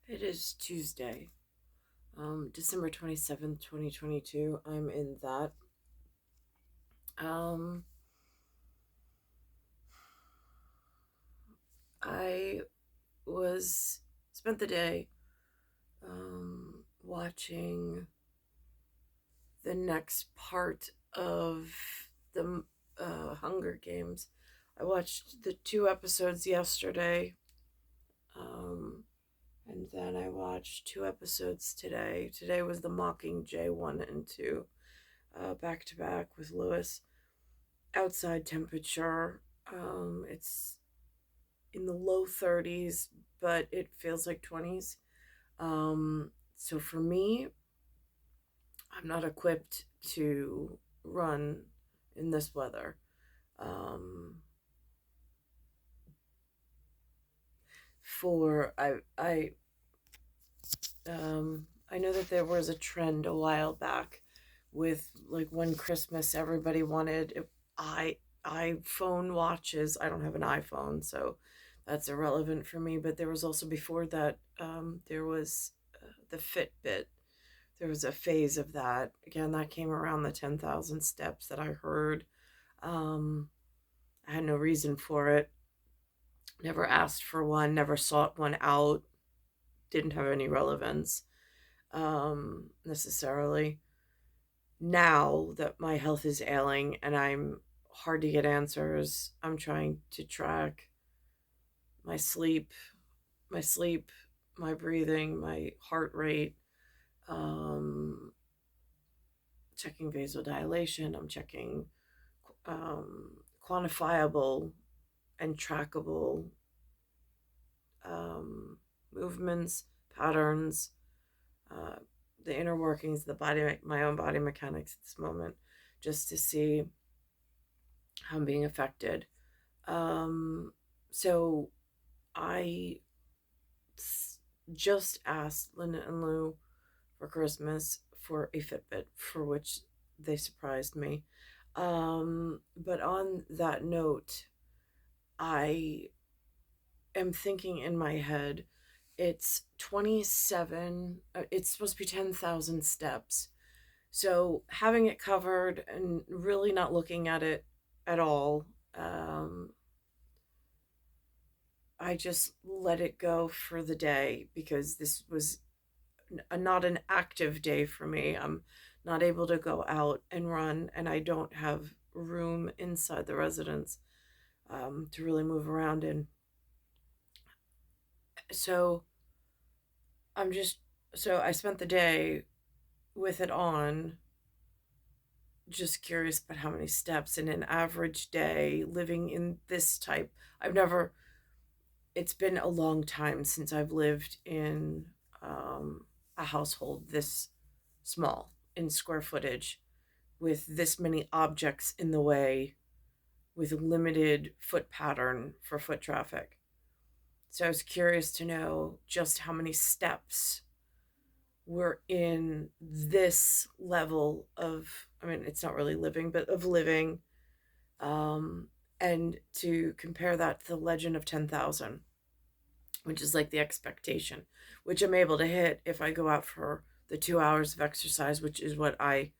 It is Tuesday, December 27th, 2022. I'm in that. Um, I was spent the day watching the next part of the Hunger Games. I watched the 2 episodes yesterday, um, and then I watched 2 episodes today. Today was the Mockingjay 1 and 2, back to back with Lewis. Outside temperature, it's in the low 30s, but it feels like 20s. So for me, I'm not equipped to run in this weather. Um, for I know that there was a trend a while back with like one Christmas everybody wanted i iPhone watches. I don't have an iPhone, so that's irrelevant for me. But there was also before that, there was the Fitbit. There was a phase of that. Again, that came around the 10,000 steps that I heard. Um, I had no reason for it. Never asked for one. Never sought one out. Didn't have any relevance, necessarily. Now that my health is ailing and I'm hard to get answers, I'm trying to track my sleep, my sleep, my breathing, my heart rate, um, checking vasodilation. I'm checking quantifiable and trackable um, movements, patterns, uh, the inner workings of the body, my own body mechanics at this moment, just to see how I'm being affected. So I just asked Linda and Lou for Christmas for a Fitbit, for which they surprised me. But on that note, I am thinking in my head, it's 27, it's supposed to be 10,000 steps. So having it covered and really not looking at it at all, I just let it go for the day because this was not an active day for me. I'm not able to go out and run, and I don't have room inside the residence, to really move around in. So I'm just, so I spent the day with it on, just curious about how many steps in an average day living in this type. I've never, it's been a long time since I've lived in a household this small in square footage with this many objects in the way with limited foot pattern for foot traffic. So I was curious to know just how many steps were in this level of, I mean, it's not really living, but of living, um, and to compare that to the legend of 10,000, which is like the expectation, which I'm able to hit if I go out for the 2 hours of exercise, which is what I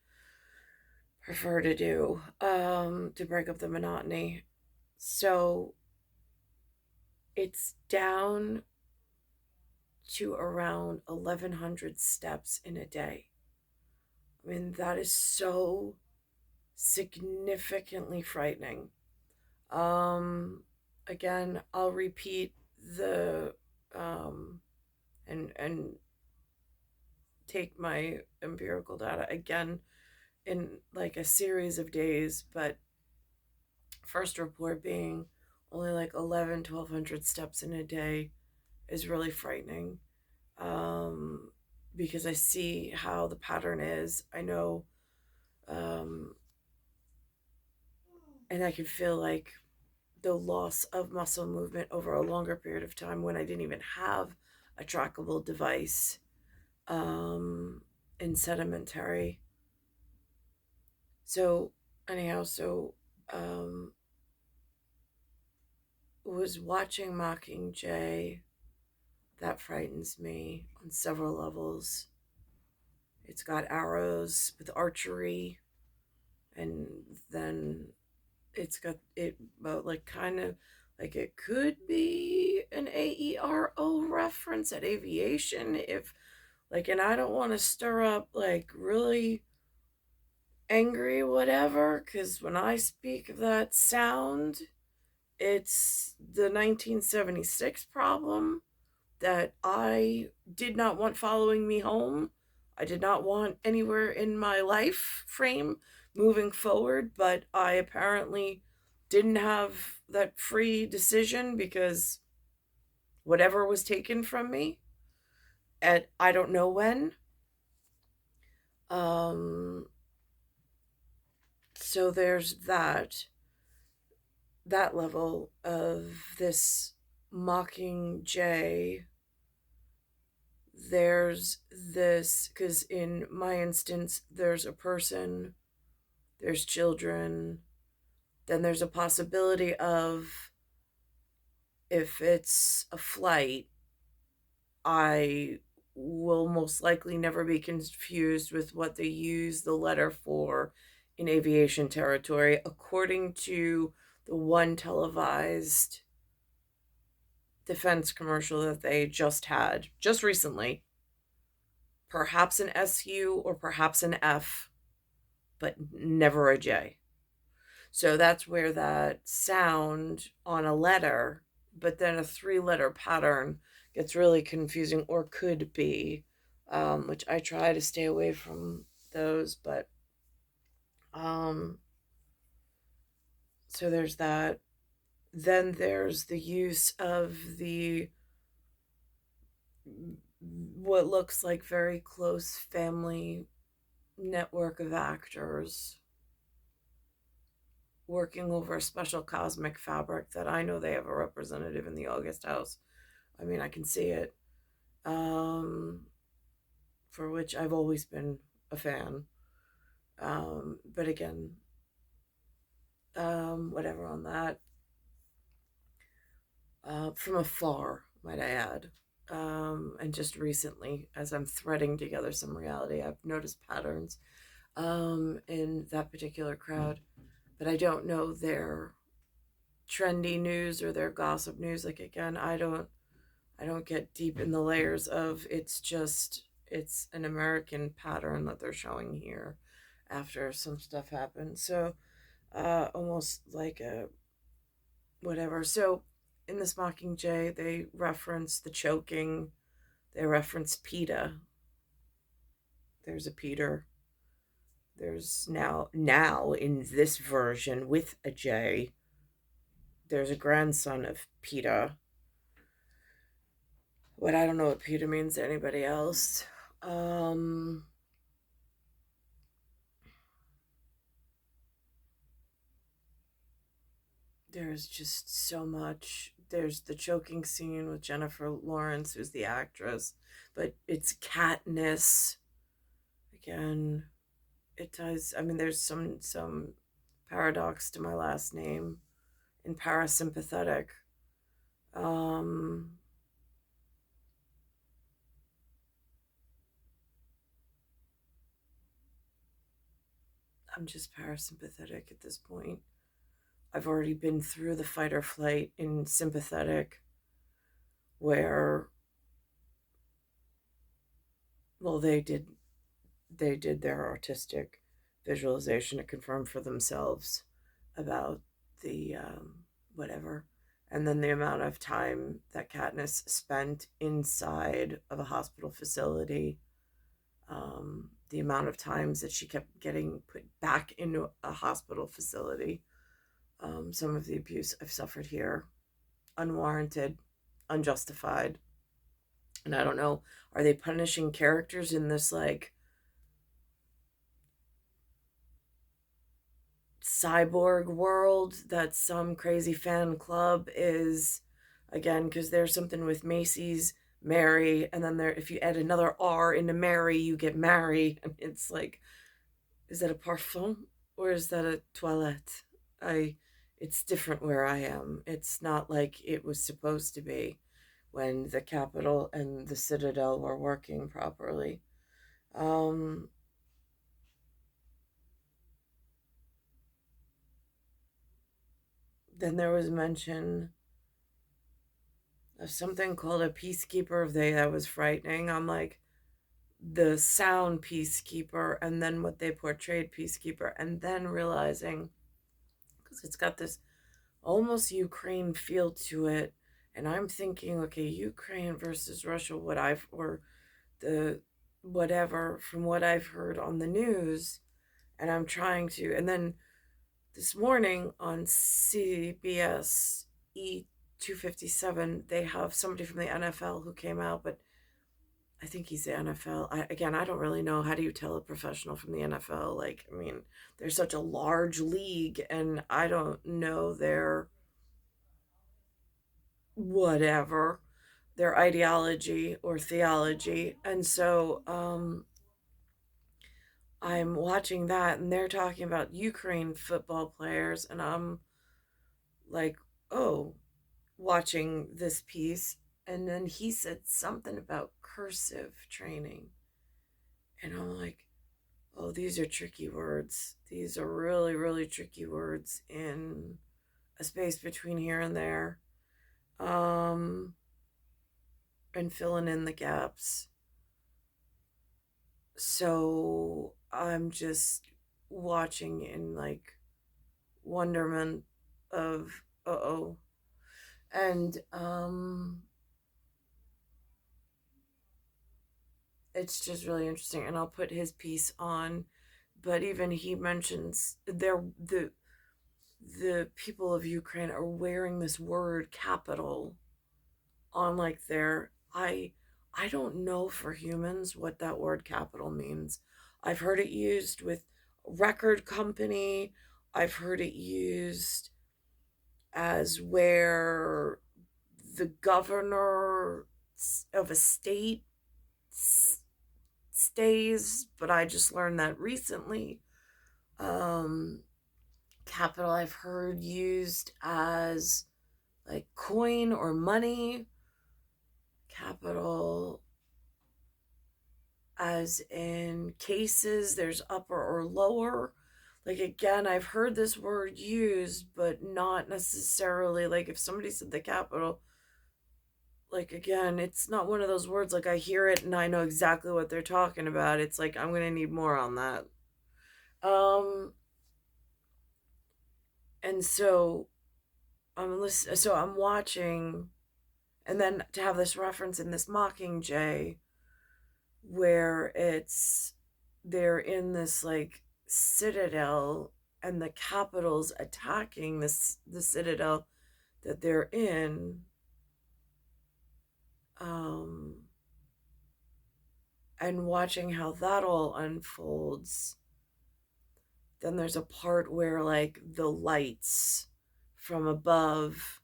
prefer to do, to break up the monotony. So it's down to around 1,100 steps in a day. I mean, that is so significantly frightening. Um, Again, I'll repeat the and take my empirical data again in like a series of days, but first report being only like 1,100 steps in a day is really frightening, um, because I see how the pattern is. I know, um, and I can feel like the loss of muscle movement over a longer period of time when I didn't even have a trackable device, um, in sedimentary. So, anyhow, so um, was watching Mockingjay That frightens me on several levels. It's got arrows with archery, and then it's got it, but like kind of like it could be an AERO reference at aviation if like, and I don't want to stir up like really angry whatever, because when I speak of that sound, it's the 1976 problem that I did not want following me home. I did not want anywhere in my life frame moving forward, but I apparently didn't have that free decision because whatever was taken from me at I don't know when. Um, so there's that level of this Mockingjay. There's this, because in my instance, there's a person, there's children, then there's a possibility of if it's a flight, I will most likely never be confused with what they use the letter for in aviation territory, according to the one televised defense commercial that they just had just recently. Perhaps an SU or perhaps an F, but never a J. So that's where that sound on a letter, but then a three-letter pattern gets really confusing, or could be, which I try to stay away from those. But um, so there's that. Then there's the use of the what looks like very close family network of actors working over a special cosmic fabric that I know they have a representative in the August house. I mean, I can see it, um, for which I've always been a fan. But again, whatever on that. From afar, might I add. And just recently, as I'm threading together some reality, I've noticed patterns in that particular crowd, but I don't know their trendy news or their gossip news. Like again, I don't get deep in the layers of it's an American pattern that they're showing here after some stuff happened. So almost like a whatever. So in this Mockingjay, they reference the choking, they reference PETA. There's a Peter. There's now in this version with a J, there's a grandson of PETA. What I don't know what PETA means to anybody else. Um there's just so much. There's the choking scene with Jennifer Lawrence, who's the actress, but it's Katniss again. It does. I mean, there's some paradox to my last name in parasympathetic. Um, I'm just parasympathetic at this point. I've already been through the fight or flight in sympathetic, where well they did their artistic visualization to confirm for themselves about the whatever, and then the amount of time that Katniss spent inside of a hospital facility, the amount of times that she kept getting put back into a hospital facility, some of the abuse I've suffered here, unwarranted, unjustified, and I don't know, are they punishing characters in this like cyborg world that some crazy fan club is, again, because there's something with Macy's Mary, and then there if you add another R into Mary you get Mary. I mean, it's like, is that a parfum or is that a toilette? I It's different where I am. It's not like it was supposed to be, when the Capitol and the Citadel were working properly. Um, then there was mention of something called a peacekeeper of they that was frightening. I'm like, the sound peacekeeper, and then what they portrayed peacekeeper, and then realizing, because it's got this almost Ukraine feel to it. And I'm thinking, okay, Ukraine versus Russia, or the whatever from what I've heard on the news. And I'm trying to, and then this morning on CBS E257, they have somebody from the NFL who came out, but I think he's the NFL. Again, I don't really know. How do you tell a professional from the NFL? Like, I mean, they're such a large league, and I don't know their whatever, their ideology or theology. And so I'm watching that, and they're talking about Ukraine football players, and I'm like, oh, watching this piece. And then he said something about cursive training. And I'm like, oh, these are tricky words. These are really, really tricky words in a space between here and there. Um, and filling in the gaps. So I'm just watching in like wonderment of uh-oh. And it's just really interesting, and I'll put his piece on, but even he mentions the people of Ukraine are wearing this word capital on like their I don't know for humans what that word capital means. I've heard it used with record company. I've heard it used as where the governor of a state stays, but I just learned that recently. Um, capital I've heard used as like coin or money. Capital as in cases, there's upper or lower. Like again, I've heard this word used, but not necessarily like if somebody said the capital, like again, it's not one of those words like I hear it and I know exactly what they're talking about. It's like I'm gonna need more on that. Um and so I'm watching, and then to have this reference in this Mockingjay where it's they're in this like citadel, and the Capitol's attacking the citadel that they're in. um and watching how that all unfolds. Then there's a part where like the lights from above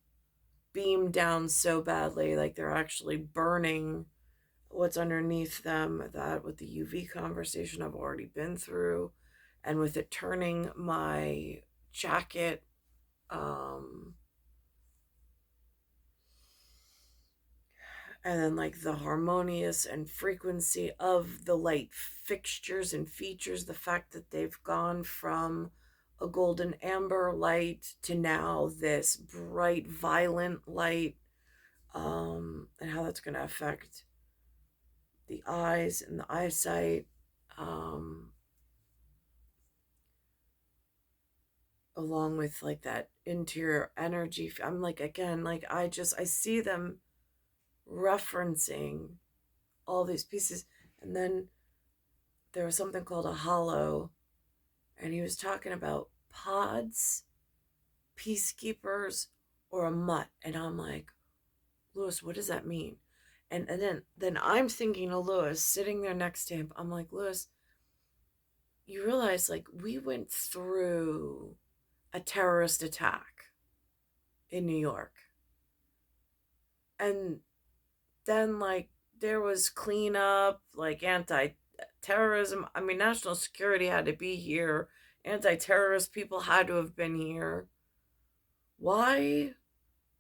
beam down so badly, like they're actually burning what's underneath them. That with the UV conversation I've already been through, and with it turning my jacket, um, and then like the harmonious and frequency of the light fixtures and features, the fact that they've gone from a golden amber light to now this bright violent light, and how that's going to affect the eyes and the eyesight, um, along with like that interior energy. I'm like, again, like I see them referencing all these pieces. And then there was something called a hollow, and he was talking about pods, peacekeepers, or a mutt. And I'm like, Lewis, what does that mean? And then I'm thinking of Lewis sitting there next to him. I'm like, Lewis, you realize like we went through a terrorist attack in New York. And then like there was cleanup, like anti-terrorism. I mean, national security had to be here. Anti-terrorist people had to have been here. Why?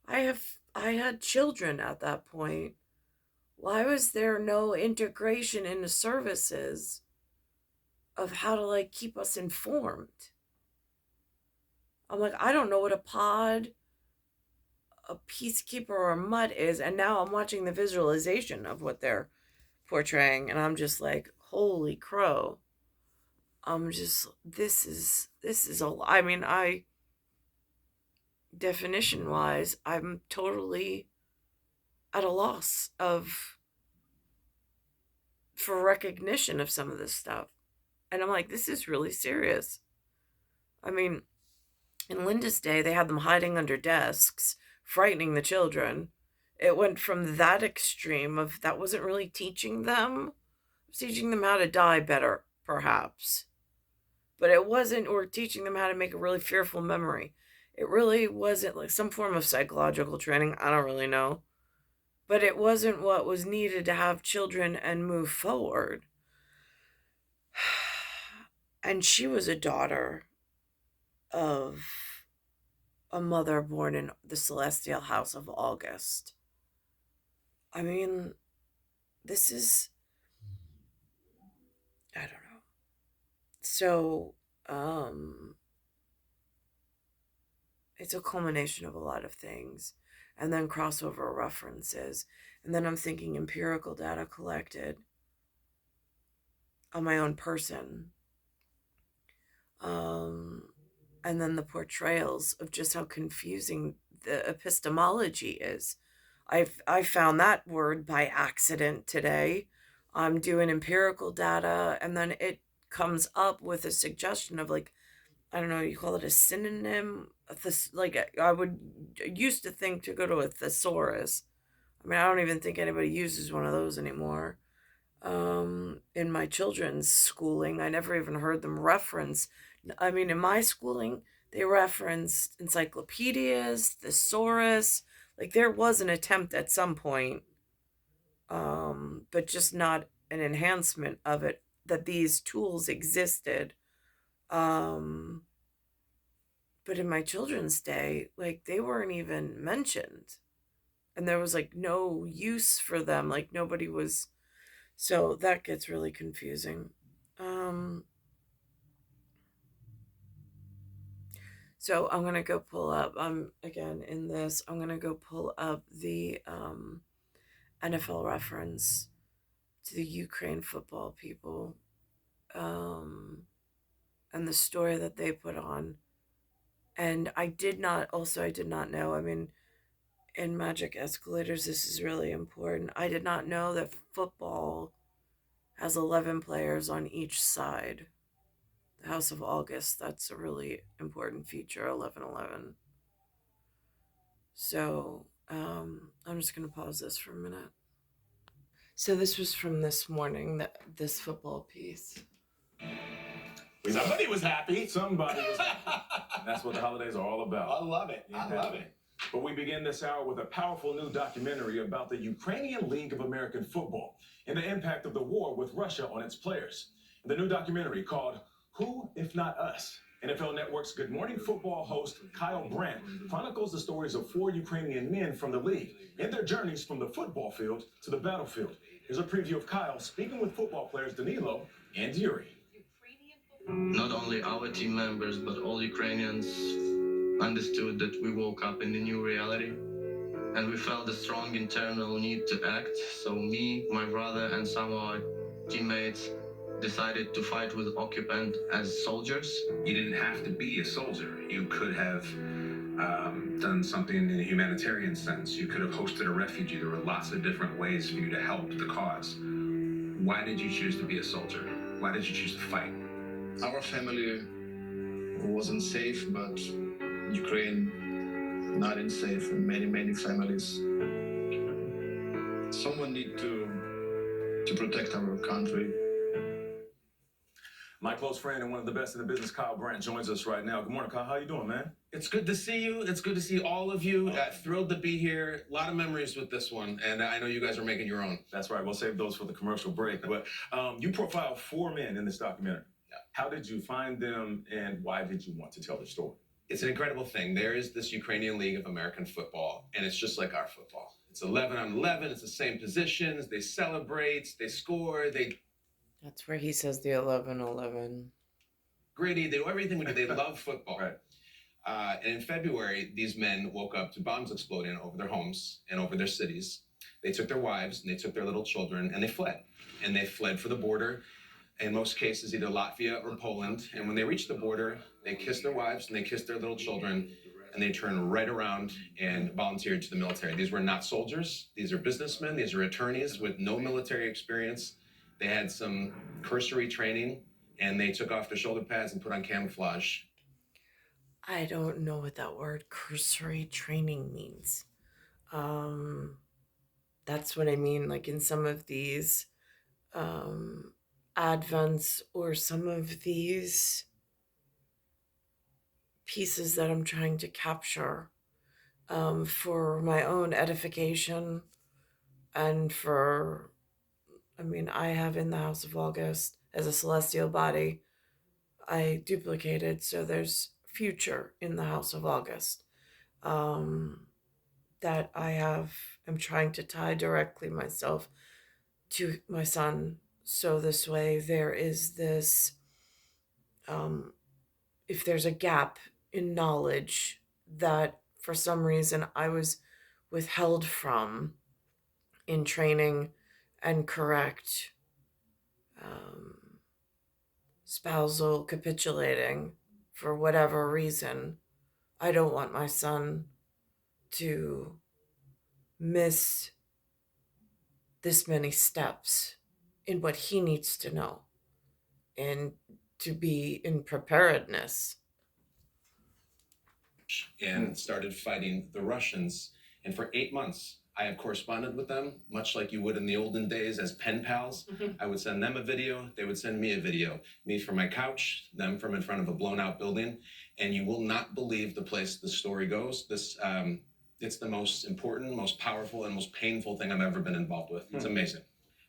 I have I had children at that point. Why was there no integration into services of how to like keep us informed? I'm like, I don't know what a pod, a peacekeeper, or a mutt is, and now I'm watching the visualization of what they're portraying, and I'm just like, holy crow. I'm just this is a I mean, I definition wise, I'm totally at a loss of for recognition of some of this stuff. And I'm like, this is really serious. I mean, in Linda's day, they had them hiding under desks, frightening the children. It went from that extreme of that wasn't really teaching them. It was teaching them how to die better, perhaps. But it wasn't, or teaching them how to make a really fearful memory. It really wasn't like some form of psychological training. I don't really know. But it wasn't what was needed to have children and move forward. And she was a daughter of a mother born in the celestial house of August. I mean, this is, I don't know. So, it's a culmination of a lot of things, and then crossover references. And then I'm thinking empirical data collected on my own person. And then the portrayals of just how confusing the epistemology is. I found that word by accident today. I'm doing empirical data, and then it comes up with a suggestion of like, I don't know, you call it a synonym. Like I would used to think to go to a thesaurus. I mean, I don't even think anybody uses one of those anymore. In my children's schooling, I never even heard them reference. I mean, in my schooling, they referenced encyclopedias, thesaurus. Like there was an attempt at some point, but just not an enhancement of it, that these tools existed. Um, but in my children's day, like they weren't even mentioned. And there was like no use for them. Like nobody was. So that gets really confusing. Um, so I'm gonna go pull up. Again in this. I'm gonna go pull up the NFL reference to the Ukraine football people, um, and the story that they put on. And I did not. Also, I did not know. I mean, in Magic Escalators, this is really important. I did not know that football has 11 players on each side. The House of August, that's a really important feature, 1111. So I'm just going to pause this for a minute. So this was from this morning, this football piece. Somebody was happy. Somebody was happy. That's what the holidays are all about. I love it. I love it. But we begin this hour with a powerful new documentary about the Ukrainian League of American Football and the impact of the war with Russia on its players. The new documentary called Who If Not Us? NFL Network's Good Morning Football host Kyle Brandt chronicles the stories of 4 Ukrainian men from the league and their journeys from the football field to the battlefield. Here's a preview of Kyle speaking with football players Danilo and Yuri. Not only our team members, but all Ukrainians understood that we woke up in a new reality, and we felt a strong internal need to act. So me, my brother, and some of our teammates decided to fight with occupant as soldiers. You didn't have to be a soldier. You could have done something in a humanitarian sense. You could have hosted a refugee. There were lots of different ways for you to help the cause. Why did you choose to be a soldier? Why did you choose to fight? Our family wasn't safe, but Ukraine not in safe, and many families. Someone need to protect our country. My close friend and one of the best in the business, Kyle Brandt, joins us right now. Good morning, Kyle. How you doing, man? It's good to see you. It's good to see all of you. Thrilled to be here. A lot of memories with this one, and I know you guys are making your own. That's right. We'll save those for the commercial break. But you profile 4 men in this documentary. Yeah. How did you find them, and why did you want to tell their story? It's an incredible thing. There is this Ukrainian League of American Football, and it's just like our football. It's 11 on 11. It's the same positions. They celebrate. They score. That's where he says the 11-11. Gritty. They do everything we do. They love football. Right. And in February, these men woke up to bombs exploding over their homes and over their cities. They took their wives and they took their little children and they fled. And they fled for the border, in most cases, either Latvia or Poland. And when they reached the border, they kissed their wives and they kissed their little children and they turned right around and volunteered to the military. These were not soldiers. These are businessmen. These are attorneys with no military experience. They had some cursory training and they took off their shoulder pads and put on camouflage. I don't know what that word cursory training means. That's what I mean, like in some of these advents or some of these pieces that I'm trying to capture for my own edification and for, I have in the House of August as a celestial body, I duplicated, so there's future in the House of August that I'm trying to tie directly myself to my son. So this way there is this, if there's a gap in knowledge that for some reason I was withheld from in training and correct spousal capitulating for whatever reason, I don't want my son to miss this many steps in what he needs to know and to be in preparedness. And started fighting the Russians. And for 8 months, I have corresponded with them, much like you would in the olden days as pen pals. I would send them a video, they would send me a video. Me from my couch, them from in front of a blown out building. And you will not believe the place the story goes. It's the most important, most powerful, and most painful thing I've ever been involved with. It's amazing.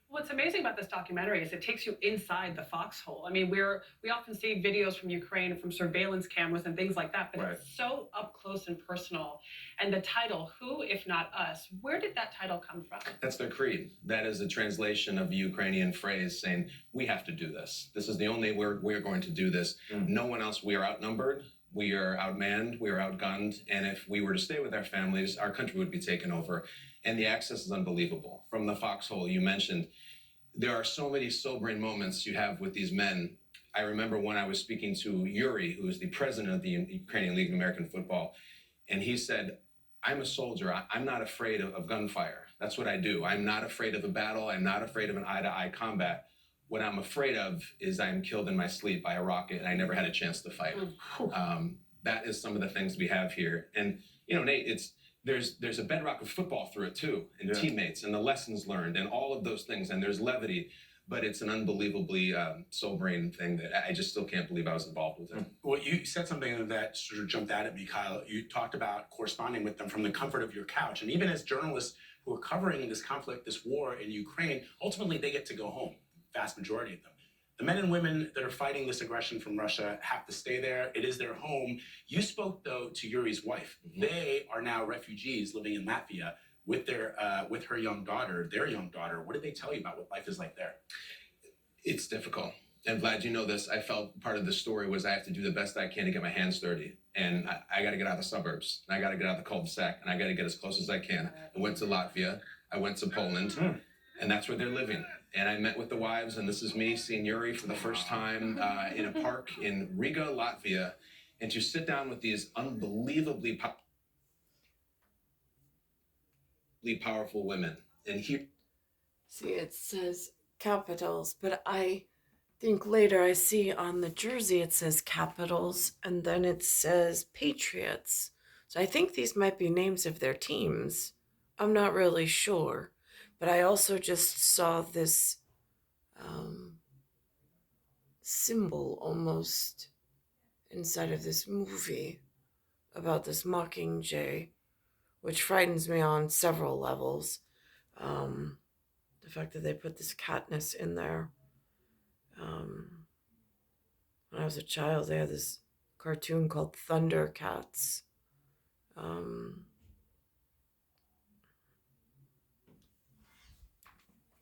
What's amazing about this documentary is it takes you inside the foxhole. I mean, we often see videos from Ukraine and from surveillance cameras and things like that, but Right. It's so up close and personal. And the title, Who If Not Us, where did that title come from? That's their creed. That is a translation of a Ukrainian phrase saying, we have to do this. This is the only way we're going to do this. No one else, we are outnumbered. We are outmanned, we are outgunned, and if we were to stay with our families, our country would be taken over. And the access is unbelievable. From the foxhole you mentioned, there are so many sobering moments you have with these men. I remember when I was speaking to Yuri, who is the president of the Ukrainian League of American Football, and he said, I'm a soldier. I'm not afraid of gunfire. That's what I do. I'm not afraid of a battle. I'm not afraid of an eye-to-eye combat. What I'm afraid of is I'm killed in my sleep by a rocket and I never had a chance to fight. That is some of the things we have here. And, Nate, there's a bedrock of football through it too, and teammates and the lessons learned and all of those things. And there's levity, but it's an unbelievably sobering thing that I just still can't believe I was involved with it. Well, you said something that sort of jumped out at me, Kyle. You talked about corresponding with them from the comfort of your couch. And even as journalists who are covering this conflict, this war in Ukraine, ultimately they get to go home, the vast majority of them. The men and women that are fighting this aggression from Russia have to stay there. It is their home. You spoke, though, to Yuri's wife. They are now refugees living in Latvia with her young daughter, their young daughter. What did they tell you about what life is like there? It's difficult. And Vlad, you know this. I felt part of the story was I have to do the best I can to get my hands dirty. And I got to get out of the suburbs. And I got to get out of the cul-de-sac. And I got to get as close as I can. I went to Latvia. I went to Poland. And that's where they're living. And I met with the wives. And this is me seeing Yuri for the first time in a park in Riga, Latvia. And to sit down with these unbelievably powerful women. And here. See, it says capitals, but I think later I see on the jersey it says Capitals and then it says Patriots. So I think these might be names of their teams. I'm not really sure. But I also just saw this symbol almost inside of this movie about this Mockingjay, which frightens me on several levels. The fact that they put this Katniss in there. When I was a child, they had this cartoon called Thundercats. Um,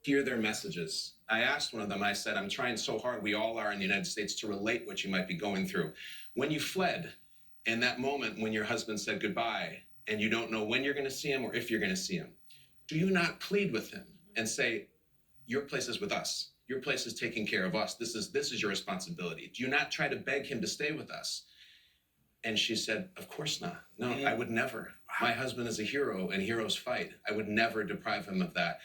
Hear their messages. I asked one of them, I said, I'm trying so hard, we all are in the United States, to relate what you might be going through. When you fled, and that moment when your husband said goodbye, and you don't know when you're going to see him or if you're going to see him, do you not plead with him and say, your place is with us. Your place is taking care of us. This is your responsibility. Do you not try to beg him to stay with us? And she said, of course not. No, I would never. My husband is a hero, and heroes fight. I would never deprive him of that.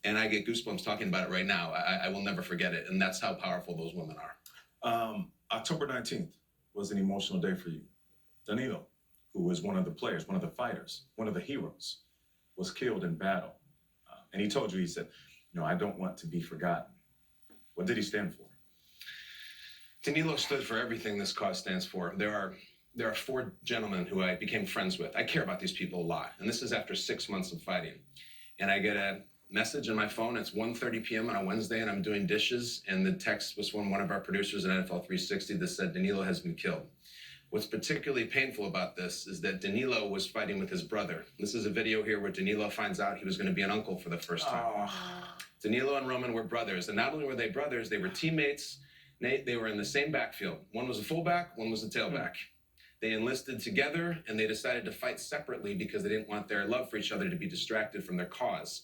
And I get goosebumps talking about it right now. I will never forget it. And that's how powerful those women are. October 19th was an emotional day for you. Danilo, who was one of the players, one of the fighters, one of the heroes, was killed in battle. And he told you, he said, I don't want to be forgotten. What did he stand for? Danilo stood for everything this cause stands for. There are 4 gentlemen who I became friends with. I care about these people a lot. And this is after 6 months of fighting. And I get a message on my phone. It's 1:30 p.m. on a Wednesday, and I'm doing dishes. And the text was from one of our producers at NFL 360 that said, Danilo has been killed. What's particularly painful about this is that Danilo was fighting with his brother. This is a video here where Danilo finds out he was going to be an uncle for the first time. Danilo and Roman were brothers. And not only were they brothers, they were teammates. They were in the same backfield. One was a fullback, one was a tailback. They enlisted together, and they decided to fight separately because they didn't want their love for each other to be distracted from their cause.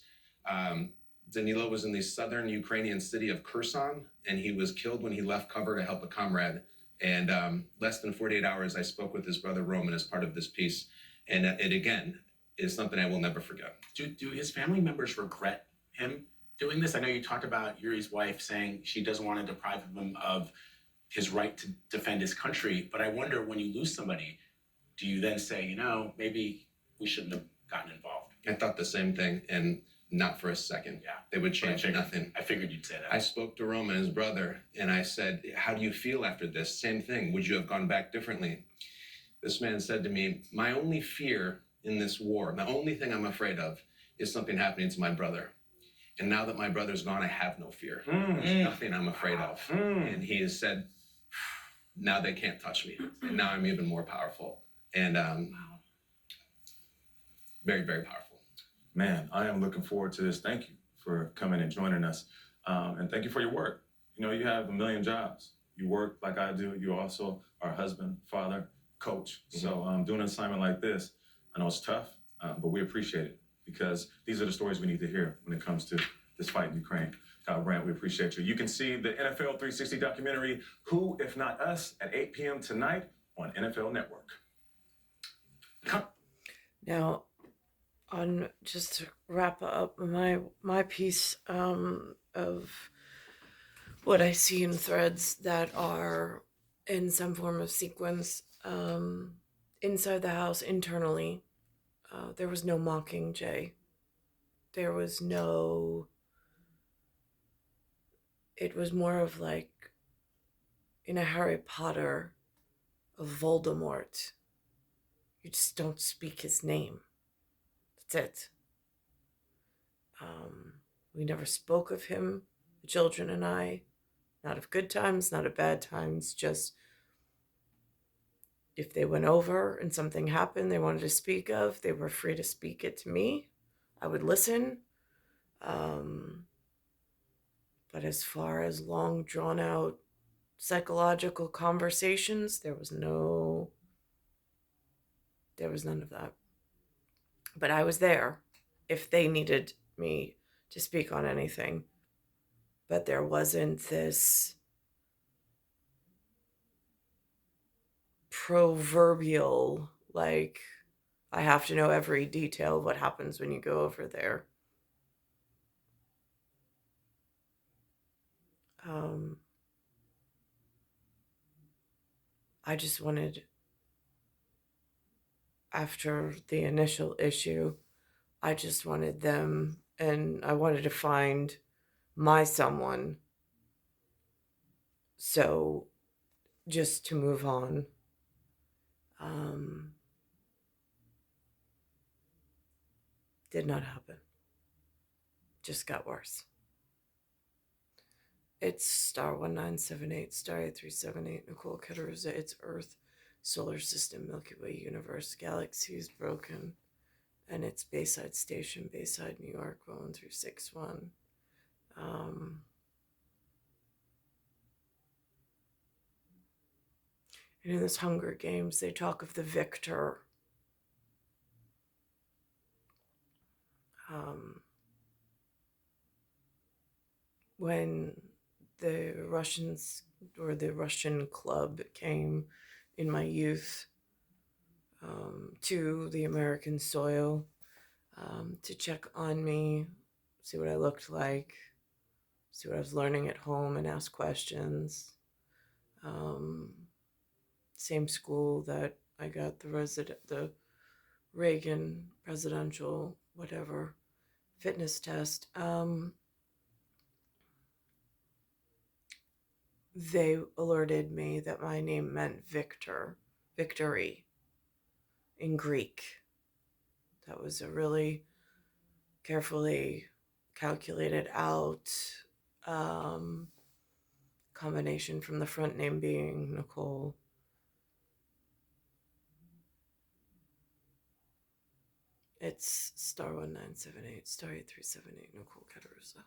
Danilo was in the southern Ukrainian city of Kherson, and he was killed when he left cover to help a comrade. And less than 48 hours, I spoke with his brother Roman as part of this piece. And it, again, is something I will never forget. Do his family members regret him doing this? I know you talked about Yuri's wife saying she doesn't want to deprive him of his right to defend his country. But I wonder, when you lose somebody, do you then say, maybe we shouldn't have gotten involved? I thought the same thing, and not for a second. Yeah. They would change nothing. I figured you'd say that. I spoke to Roman, his brother, and I said, how do you feel after this? Same thing. Would you have gone back differently? This man said to me, my only fear in this war, the only thing I'm afraid of, is something happening to my brother. And now that my brother's gone, I have no fear. There's nothing I'm afraid of. And he has said, now they can't touch me. And now I'm even more powerful. And very, very powerful. Man, I am looking forward to this. Thank you for coming and joining us. And thank you for your work. You have a million jobs. You work like I do. You also are a husband, father, coach. So doing an assignment like this, I know it's tough, but we appreciate it, because these are the stories we need to hear when it comes to this fight in Ukraine. Kyle Brandt, we appreciate you. You can see the NFL 360 documentary, Who If Not Us, at 8 p.m. tonight on NFL Network. Now, just to wrap up my piece of what I see in threads that are in some form of sequence inside the house internally, there was no Mockingjay. There was no. It was more of like in a Harry Potter of Voldemort. You just don't speak his name. That's it. We never spoke of him, the children and I, not of good times, not of bad times, just if they went over and something happened they wanted to speak of, they were free to speak it to me. I would listen. But as far as long, drawn-out psychological conversations, there was none of that. But I was there if they needed me to speak on anything. But there wasn't this proverbial, like, I have to know every detail of what happens when you go over there. I just wanted, after the initial issue, I just wanted them, and I wanted to find my someone. So just to move on. Did not happen. Just got worse. It's *1978 *8378 Nicole Cattaruzza. It's Earth solar system, Milky Way universe, galaxies broken, and it's Bayside Station, Bayside, New York, 11361. And in this Hunger Games, they talk of the victor. When the Russians or the Russian club came in my youth to the American soil to check on me, see what I looked like, see what I was learning at home, and ask questions. Same school that I got the Reagan presidential whatever fitness test. They alerted me that my name meant victor, victory in Greek. That was a really carefully calculated out combination from the front name being Nicole. It's *1978, *8378, Nicole Cattaruzza.